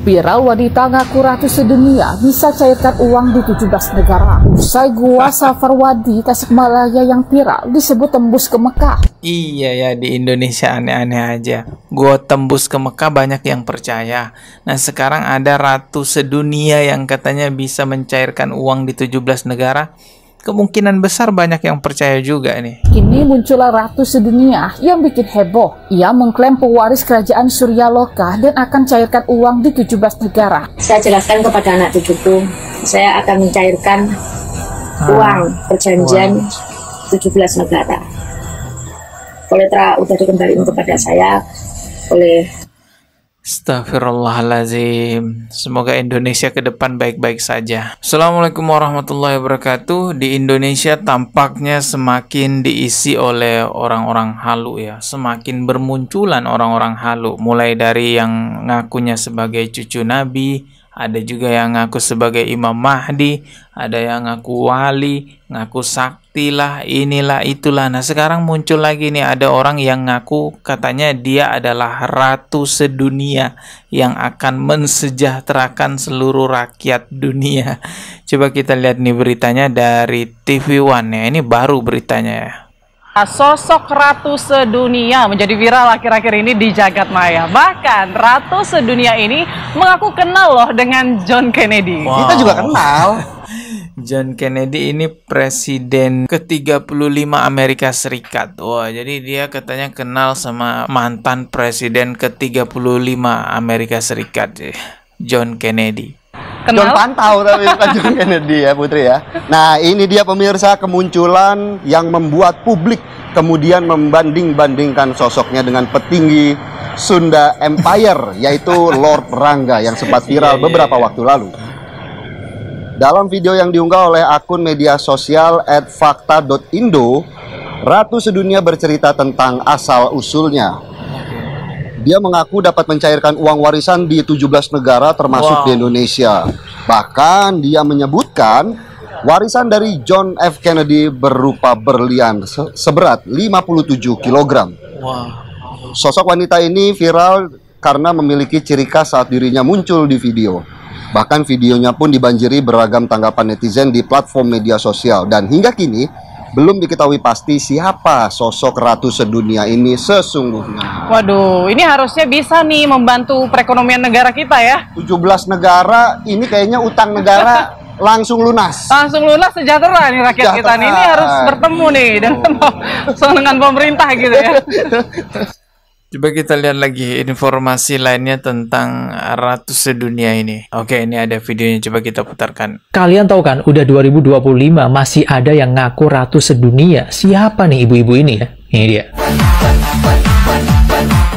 Viral wanita ngaku ratu sedunia bisa cairkan uang di 17 negara. Usai gua Safarwadi Tasikmalaya yang viral disebut tembus ke Mekah. Iya ya, di Indonesia aneh-aneh aja. Gua tembus ke Mekah banyak yang percaya. Nah sekarang ada ratu sedunia yang katanya bisa mencairkan uang di 17 negara. Kemungkinan besar banyak yang percaya juga nih. Kini muncullah ratu sedunia yang bikin heboh. Ia mengklaim pewaris kerajaan Surya Loka dan akan cairkan uang di 17 negara. Saya jelaskan kepada anak cucuku, saya akan mencairkan uang perjanjian 17 negara. Koletra udah dikembalikan kepada saya oleh Astagfirullahaladzim. Semoga Indonesia ke depan baik-baik saja. Assalamualaikum warahmatullahi wabarakatuh. Di Indonesia tampaknya semakin diisi oleh orang-orang halu ya. Semakin bermunculan orang-orang halu. Mulai dari yang ngakunya sebagai cucu Nabi, ada juga yang ngaku sebagai Imam Mahdi, ada yang ngaku wali, ngaku sakti lah, inilah itulah. Nah sekarang muncul lagi nih, ada orang yang ngaku katanya dia adalah ratu sedunia yang akan mensejahterakan seluruh rakyat dunia. Coba kita lihat nih beritanya dari TV One ya, ini baru beritanya ya. Sosok ratu sedunia menjadi viral akhir-akhir ini di jagat maya. Bahkan ratu sedunia ini mengaku kenal loh dengan John Kennedy. Wow. Kita juga kenal. John Kennedy ini presiden ke-35 Amerika Serikat. Wah, jadi dia katanya kenal sama mantan presiden ke-35 Amerika Serikat, John Kennedy. John Pantau tapi bukan John Kennedy ya Putri ya. Nah ini dia pemirsa kemunculan yang membuat publik kemudian membanding-bandingkan sosoknya dengan petinggi Sunda Empire yaitu Lord Rangga yang sempat viral beberapa waktu lalu. Dalam video yang diunggah oleh akun media sosial @fakta.indo, Ratu Sedunia bercerita tentang asal-usulnya. Dia mengaku dapat mencairkan uang warisan di 17 negara termasuk di Indonesia. Bahkan dia menyebutkan warisan dari John F. Kennedy berupa berlian seberat 57 kg. Sosok wanita ini viral karena memiliki ciri khas saat dirinya muncul di video. Bahkan videonya pun dibanjiri beragam tanggapan netizen di platform media sosial. Dan hingga kini belum diketahui pasti siapa sosok ratu sedunia ini sesungguhnya. Waduh, ini harusnya bisa nih membantu perekonomian negara kita ya. 17 negara, ini kayaknya utang negara langsung lunas. Langsung lunas, sejahtera nih rakyat kita nih. Ini harus bertemu nih dengan pemerintah gitu ya. Coba kita lihat lagi informasi lainnya tentang ratu sedunia ini. Oke, ini ada videonya, coba kita putarkan. Kalian tahu kan, udah 2025 masih ada yang ngaku ratu sedunia. Siapa nih ibu-ibu ini ya? Ini dia.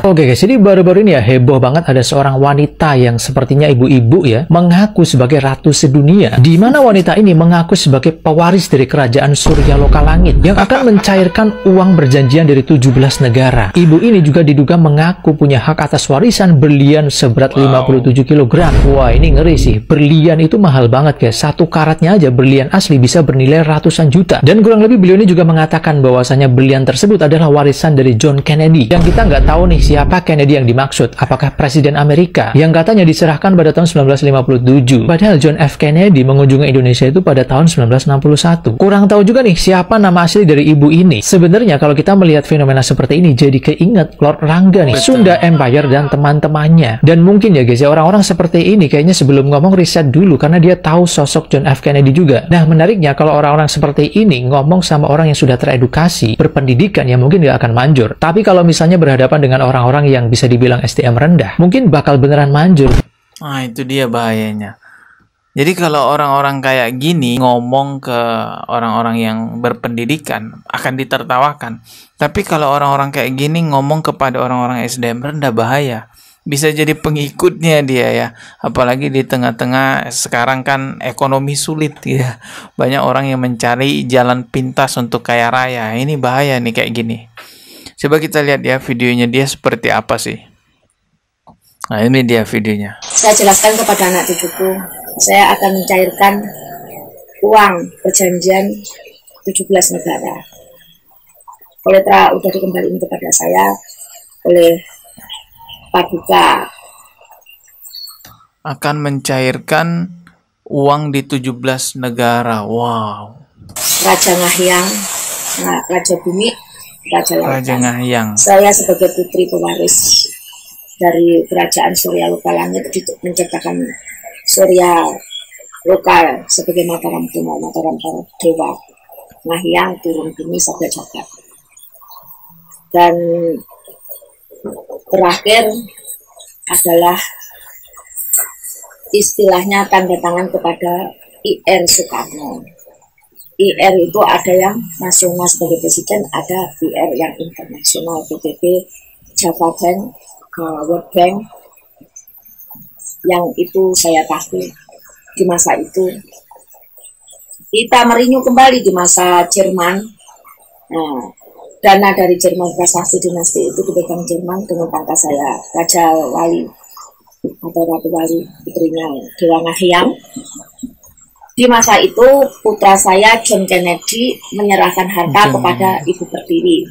Oke guys, jadi baru-baru ini ya heboh banget ada seorang wanita yang sepertinya ibu-ibu ya mengaku sebagai ratu sedunia. Di mana wanita ini mengaku sebagai pewaris dari kerajaan Surya Loka Langit yang akan mencairkan uang berjanjian dari 17 negara. Ibu ini juga diduga mengaku punya hak atas warisan berlian seberat 57 kg. Wah, ini ngeri sih. Berlian itu mahal banget guys. Satu karatnya aja berlian asli bisa bernilai ratusan juta. Dan kurang lebih beliau ini juga mengatakan bahwasanya berlian tersebut adalah warisan dari John Kennedy. Yang kita nggak tahu nih siapa Kennedy yang dimaksud, apakah Presiden Amerika yang katanya diserahkan pada tahun 1957. Padahal John F. Kennedy mengunjungi Indonesia itu pada tahun 1961. Kurang tahu juga nih siapa nama asli dari ibu ini. Sebenarnya kalau kita melihat fenomena seperti ini jadi keinget Lord Rangga nih, Sunda Empire dan teman-temannya. Dan mungkin ya guys ya, orang-orang seperti ini kayaknya sebelum ngomong riset dulu karena dia tahu sosok John F. Kennedy juga. Nah menariknya kalau orang-orang seperti ini ngomong sama orang yang sudah teredukasi, berpendidikan ya mungkin nggak akan manjur. Tapi kalau misalnya berhadapan dengan orang-orang yang bisa dibilang SDM rendah, mungkin bakal beneran manjur. Nah itu dia bahayanya. Jadi kalau orang-orang kayak gini ngomong ke orang-orang yang berpendidikan akan ditertawakan. Tapi kalau orang-orang kayak gini ngomong kepada orang-orang SDM rendah, bahaya. Bisa jadi pengikutnya dia ya. Apalagi di tengah-tengah sekarang kan ekonomi sulit ya. Banyak orang yang mencari jalan pintas untuk kaya raya. Ini bahaya nih kayak gini. Coba kita lihat ya videonya dia seperti apa sih. Nah ini dia videonya. saya jelaskan kepada anak cucuku, saya akan mencairkan uang perjanjian 17 negara. Koletra udah dikembalikan kepada saya oleh Paduka akan mencairkan uang di 17 negara. Wow. Raja Ngahyang, Raja Bumi, Raja Lautan. Raja Ngahyang. Saya sebagai putri pewaris dari kerajaan Surya Loka Langit menciptakan Surya Loka sebagai Mataram Tuna, Mataram para dewa. Ngahyang turun bumi sampai jagat. Dan terakhir adalah istilahnya tanda tangan kepada IR Soekarno. IR itu ada yang nasional sebagai presiden, ada IR yang internasional, PBB, Java Bank, World Bank, yang itu saya tahu di masa itu. Kita merinyu kembali di masa Jerman. Nah, dana dari Jerman prasasti dinasti itu dipegang Jerman dengan pangkat saya Raja Wali atau Ratu Wali, putrinya Dewa Ngahyang. Di masa itu putra saya John Kennedy menyerahkan harta kepada Ibu Pertiwi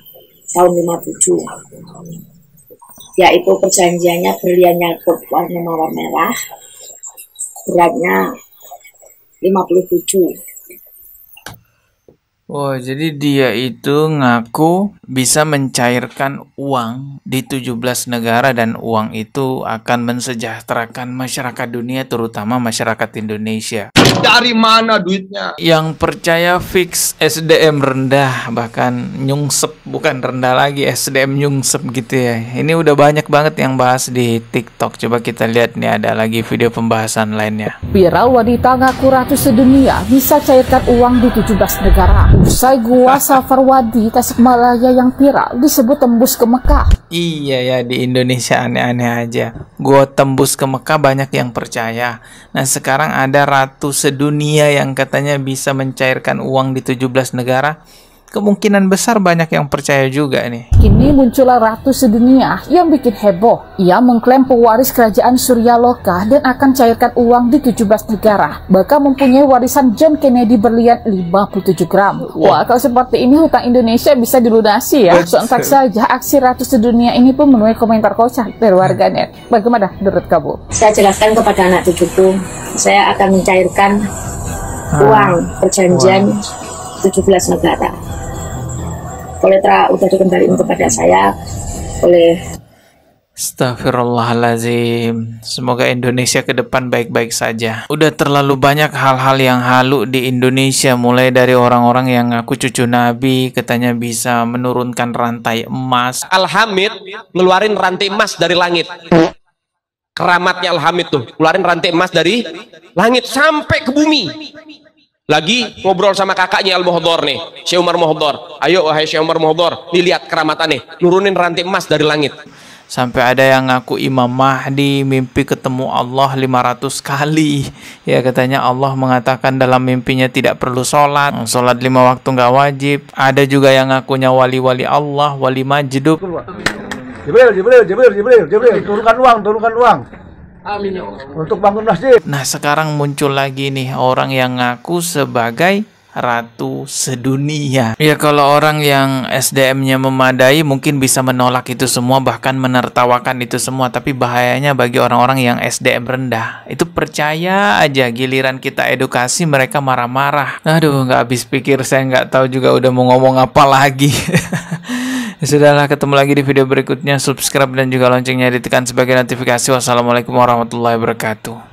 tahun 57, yaitu perjanjiannya berlian yakut warna mawar merah, beratnya 57. Oh, jadi dia itu ngaku bisa mencairkan uang di 17 negara dan uang itu akan mensejahterakan masyarakat dunia, terutama masyarakat Indonesia. Dari mana duitnya? Yang percaya fix SDM rendah, bahkan nyungsep, bukan rendah lagi, SDM nyungsep gitu ya. Ini udah banyak banget yang bahas di TikTok. Coba kita lihat nih, ada lagi video pembahasan lainnya. Viral wanita ngaku ratu sedunia bisa cairkan uang di 17 negara. Usai gua Safarwadi Tasikmalaya yang viral disebut tembus ke Mekah. Iya ya, di Indonesia aneh-aneh aja. Gua tembus ke Mekah banyak yang percaya. Nah, sekarang ada ratu sedunia yang katanya bisa mencairkan uang di 17 negara. Kemungkinan besar banyak yang percaya juga nih. Kini muncullah ratu sedunia yang bikin heboh. Ia mengklaim pewaris kerajaan Surya Loka dan akan cairkan uang di 17 negara. Bahkan mempunyai warisan John Kennedy berlian 57 gram. Wah, kalau seperti ini hutang Indonesia bisa dilunasi ya. Sontak saja aksi ratu sedunia ini pun menuai komentar kocak dari warganet. Bagaimana menurut kamu? Saya jelaskan kepada anak cucuku, saya akan mencairkan uang perjanjian 17 negara. Koletra udah dikembalikan kepada saya oleh. Astagfirullahaladzim. Semoga Indonesia ke depan baik-baik saja. Udah terlalu banyak hal-hal yang halu di Indonesia, mulai dari orang-orang yang ngaku cucu Nabi, katanya bisa menurunkan rantai emas. Al-Hamid ngeluarin rantai emas dari langit. Keramatnya Al-Hamid tuh, ngeluarin rantai emas dari langit sampai ke bumi. Lagi ngobrol sama kakaknya Al-Muhdhar nih, Syekh Umar Muhdhar. Ayo wahai Syekh Umar Muhdhar, lihat keramatannya, nurunin rantai emas dari langit. Sampai ada yang ngaku Imam Mahdi mimpi ketemu Allah 500 kali. Ya, katanya Allah mengatakan dalam mimpinya tidak perlu sholat 5 waktu nggak wajib. Ada juga yang ngakunya wali-wali Allah, wali majdub. Jibril, turunkan uang. Amin ya Allah. Untuk bangun masjid. Nah, sekarang muncul lagi nih orang yang ngaku sebagai ratu sedunia. Ya, kalau orang yang SDM-nya memadai mungkin bisa menolak itu semua, bahkan menertawakan itu semua. Tapi bahayanya bagi orang-orang yang SDM rendah, itu percaya aja, giliran kita edukasi mereka marah-marah. Aduh, nggak habis pikir, saya nggak tahu juga udah mau ngomong apa lagi. Sudahlah, ketemu lagi di video berikutnya. Subscribe dan juga loncengnya ditekan sebagai notifikasi. Wassalamualaikum warahmatullahi wabarakatuh.